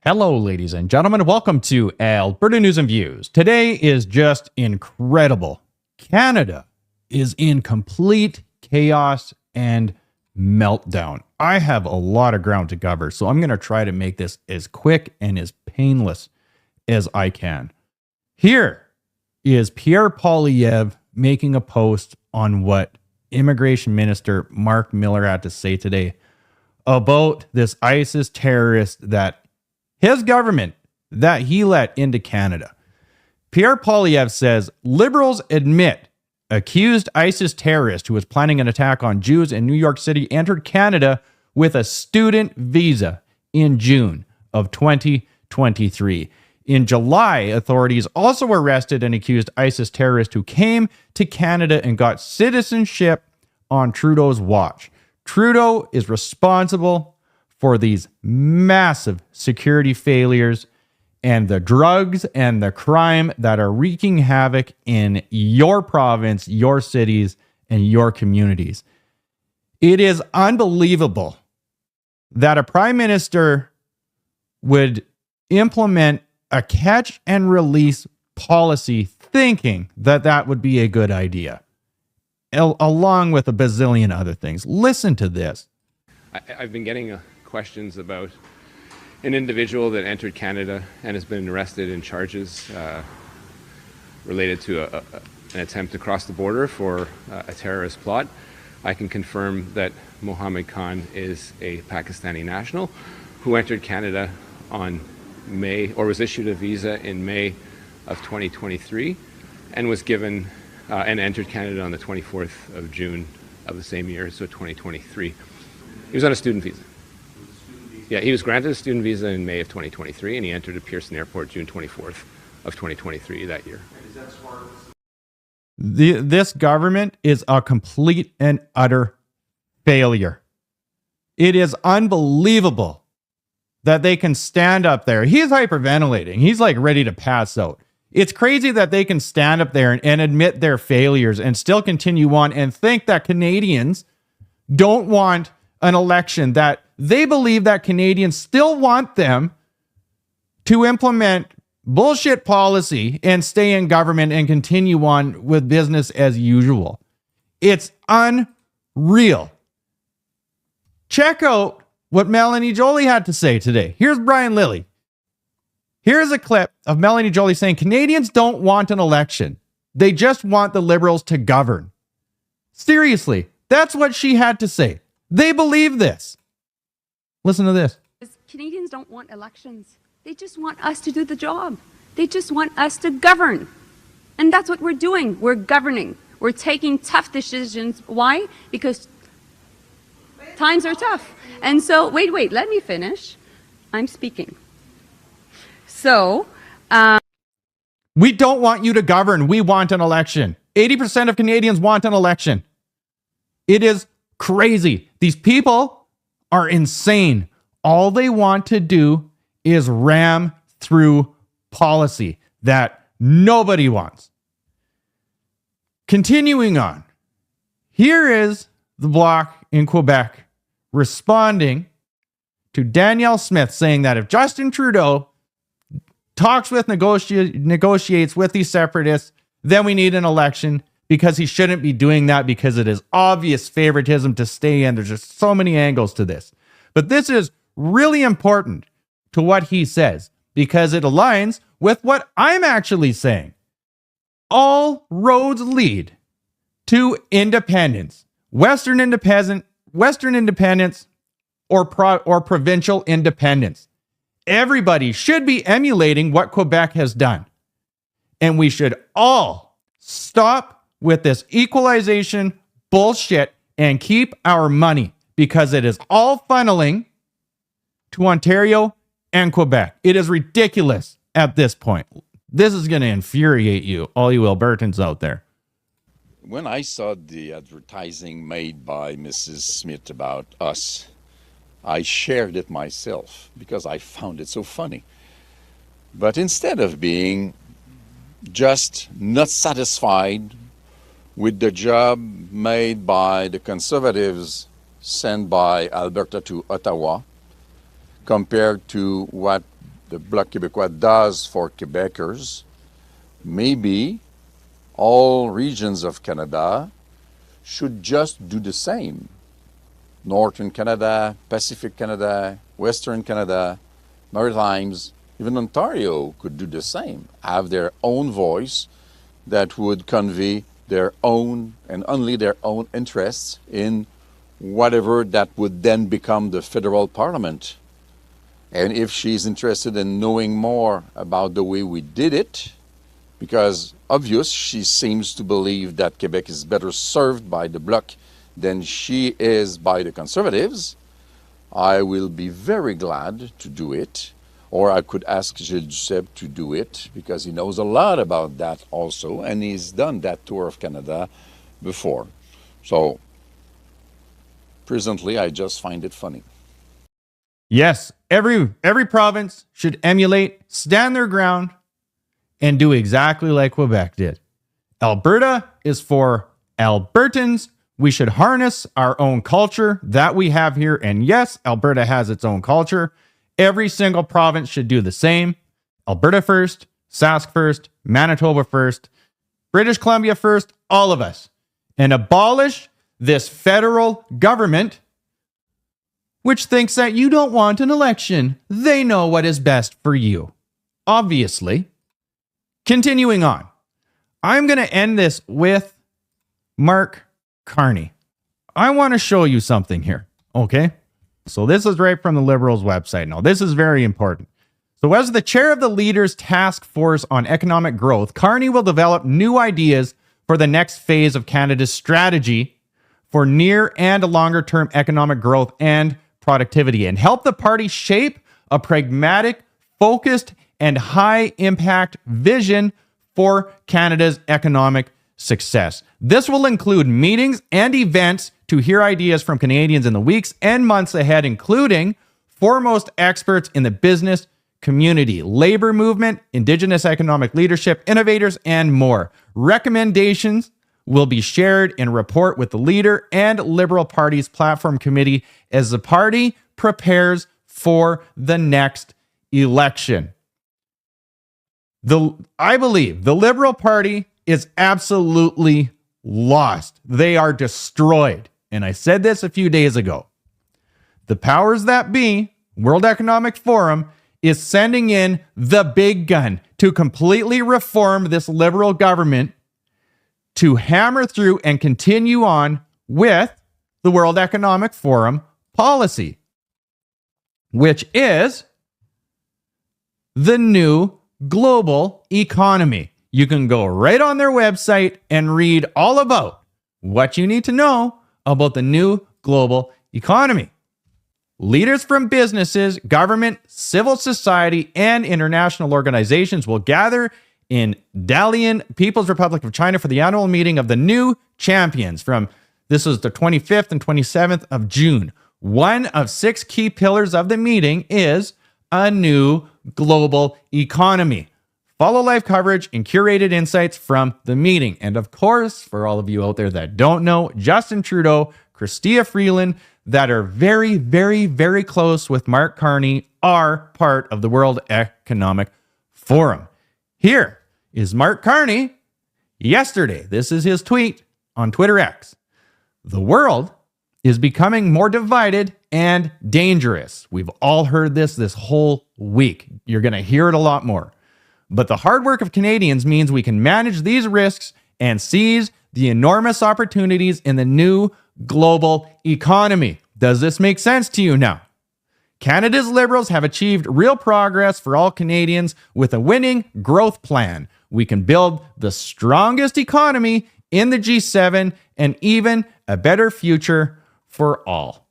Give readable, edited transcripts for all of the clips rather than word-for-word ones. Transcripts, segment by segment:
Hello, ladies and gentlemen. Welcome to Alberta News and Views. Today is just incredible. Canada is in complete chaos and meltdown. I have a lot of ground to cover, so I'm going to try to make this as quick and as painless as I can. Here is Pierre Poilievre making a post on what Immigration Minister Mark Miller had to say today about this ISIS terrorist that his government that he let into Canada. Pierre Poilievre says Liberals admit accused ISIS terrorist who was planning an attack on Jews in New York City entered Canada with a student visa in June of 2023. In July, authorities also arrested an accused ISIS terrorist who came to Canada and got citizenship on Trudeau's watch. Trudeau is responsible for these massive security failures and the drugs and the crime that are wreaking havoc in your province, your cities, and your communities. It is unbelievable that a prime minister would implement a catch and release policy thinking that that would be a good idea, along with a bazillion other things. Listen to this. I've been getting questions about an individual that entered Canada and has been arrested in charges related to an attempt to cross the border for a terrorist plot. I can confirm that Mohammed Khan is a Pakistani national who entered Canada on May, or was issued a visa in May of 2023 and was given and entered Canada on the 24th of June of the same year, so 2023. He was on a student visa. Yeah, he was granted a student visa in May of 2023, and he entered at Pearson Airport June 24th of 2023 that year. This government is a complete and utter failure. It is unbelievable that they can stand up there. He's hyperventilating. He's like ready to pass out. It's crazy that they can stand up there and admit their failures and still continue on and think that Canadians don't want an election, that they believe that Canadians still want them to implement bullshit policy and stay in government and continue on with business as usual. It's unreal. Check out what Melanie Joly had to say today. Here's Brian Lilley. Here's a clip of Melanie Joly saying Canadians don't want an election. They just want the Liberals to govern. Seriously, that's what she had to say. They believe this. Listen to this. Canadians don't want elections. They just want us to do the job. They just want us to govern. And that's what we're doing. We're governing. We're taking tough decisions. Why? Because times are tough. And so, wait, let me finish. I'm speaking. So, we don't want you to govern. We want an election. 80% of Canadians want an election. It is crazy. These people are insane. All they want to do is ram through policy that nobody wants. Continuing on, here is the Bloc in Quebec responding to Danielle Smith saying that if Justin Trudeau talks with, negotiates with these separatists, then we need an election, because he shouldn't be doing that because it is obvious favoritism to stay in. There's just so many angles to this. But this is really important to what he says because it aligns with what I'm actually saying. All roads lead to independence. Western independence or provincial independence. Everybody should be emulating what Quebec has done. And we should all stop with this equalization bullshit and keep our money, because it is all funneling to Ontario and Quebec. It is ridiculous at this point. This is going to infuriate you, all you Albertans out there. When I saw the advertising made by Mrs. Smith about us, I shared it myself because I found it so funny. But instead of being just not satisfied with the job made by the Conservatives sent by Alberta to Ottawa, compared to what the Bloc Québécois does for Quebecers, maybe all regions of Canada should just do the same. Northern Canada, Pacific Canada, Western Canada, Maritimes, even Ontario could do the same, have their own voice that would convey their own and only their own interests in whatever that would then become the federal parliament. And if she's interested in knowing more about the way we did it, because obvious she seems to believe that Quebec is better served by the Bloc than she is by the Conservatives, I will be very glad to do it. Or I could ask Gilles Duceppe to do it, because he knows a lot about that also, and he's done that tour of Canada before. So, presently, I just find it funny. Yes, every province should emulate, stand their ground, and do exactly like Quebec did. Alberta is for Albertans. We should harness our own culture that we have here. And yes, Alberta has its own culture. Every single province should do the same. Alberta first, Sask first, Manitoba first, British Columbia first, all of us. And abolish this federal government which thinks that you don't want an election. They know what is best for you. Obviously. Continuing on. I'm going to end this with Mark Carney. I want to show you something here. Okay? So this is right from the Liberals website. Now, this is very important. So as the chair of the Leaders Task Force on Economic Growth, Carney will develop new ideas for the next phase of Canada's strategy for near and longer-term economic growth and productivity, and help the party shape a pragmatic, focused, and high-impact vision for Canada's economic success. This will include meetings and events to hear ideas from Canadians in the weeks and months ahead, including foremost experts in the business community, labor movement, Indigenous economic leadership, innovators, and more. Recommendations will be shared in a report with the leader and Liberal Party's platform committee as the party prepares for the next election. I believe the Liberal Party is absolutely lost. They are destroyed. And I said this a few days ago. The powers that be, World Economic Forum, is sending in the big gun to completely reform this Liberal government to hammer through and continue on with the World Economic Forum policy, which is the new global economy. You can go right on their website and read all about what you need to know about the new global economy. Leaders from businesses, government, civil society, and international organizations will gather in Dalian, People's Republic of China, for the annual meeting of the new champions. This is the 25th and 27th of June. One of 6 key pillars of the meeting is a new global economy. Follow live coverage and curated insights from the meeting. And of course, for all of you out there that don't know, Justin Trudeau, Chrystia Freeland, that are very, very, very close with Mark Carney, are part of the World Economic Forum. Here is Mark Carney yesterday. This is his tweet on Twitter X. The world is becoming more divided and dangerous. We've all heard this whole week. You're going to hear it a lot more. But the hard work of Canadians means we can manage these risks and seize the enormous opportunities in the new global economy. Does this make sense to you now? Canada's Liberals have achieved real progress for all Canadians with a winning growth plan. We can build the strongest economy in the G7 and even a better future for all.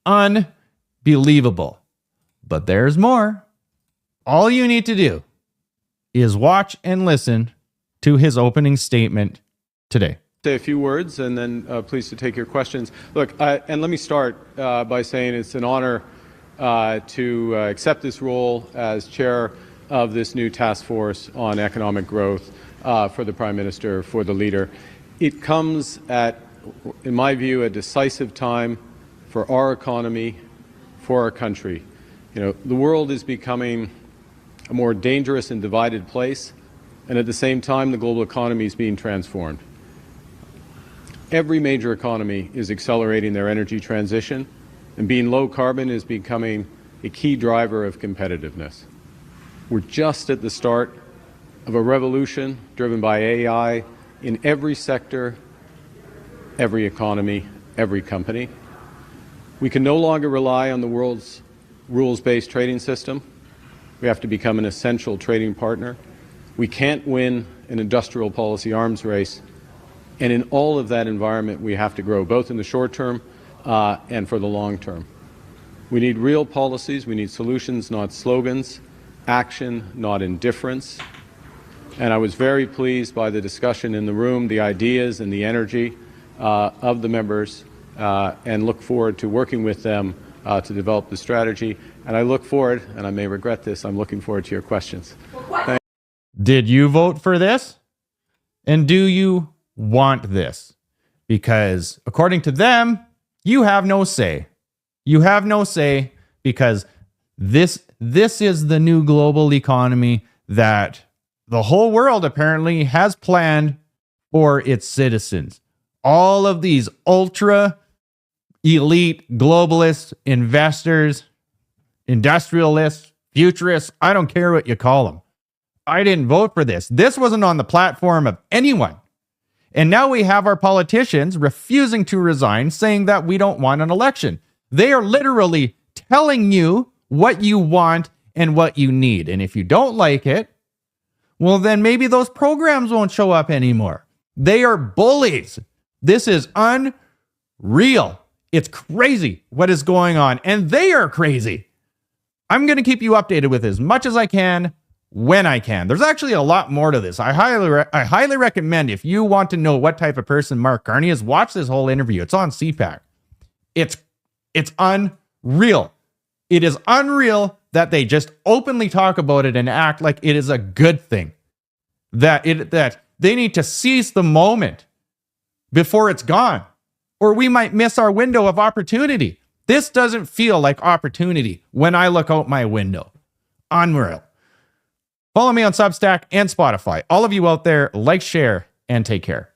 Unbelievable. But there's more. All you need to do is watch and listen to his opening statement today. Say a few words and then pleased to take your questions. Look, and let me start by saying it's an honor to accept this role as chair of this new task force on economic growth for the Prime Minister, for the leader. It comes at, in my view, a decisive time for our economy, for our country. You know, the world is becoming a more dangerous and divided place, and at the same time, the global economy is being transformed. Every major economy is accelerating their energy transition, and being low carbon is becoming a key driver of competitiveness. We're just at the start of a revolution driven by AI in every sector, every economy, every company. We can no longer rely on the world's rules-based trading system. We have to become an essential trading partner. We can't win an industrial policy arms race. And in all of that environment, we have to grow, both in the short term and for the long term. We need real policies. We need solutions, not slogans. Action, not indifference. And I was very pleased by the discussion in the room, the ideas and the energy of the members, and look forward to working with them to develop the strategy. And I look forward, and I may regret this, I'm looking forward to your questions. Did you vote for this? And do you want this? Because according to them, you have no say. You have no say because this is the new global economy that the whole world apparently has planned for its citizens. All of these ultra elite globalist investors, industrialists, futurists, I don't care what you call them. I didn't vote for this. This wasn't on the platform of anyone. And now we have our politicians refusing to resign, saying that we don't want an election. They are literally telling you what you want and what you need. And if you don't like it, well, then maybe those programs won't show up anymore. They are bullies. This is unreal. It's crazy what is going on. And they are crazy. I'm going to keep you updated with as much as I can when I can. There's actually a lot more to this. I highly recommend, if you want to know what type of person Mark Carney is, watch this whole interview. It's on CPAC. It's unreal. It is unreal that they just openly talk about it and act like it is a good thing. That they need to seize the moment before it's gone, or we might miss our window of opportunity. This doesn't feel like opportunity when I look out my window. Unreal. Follow me on Substack and Spotify. All of you out there, like, share, and take care.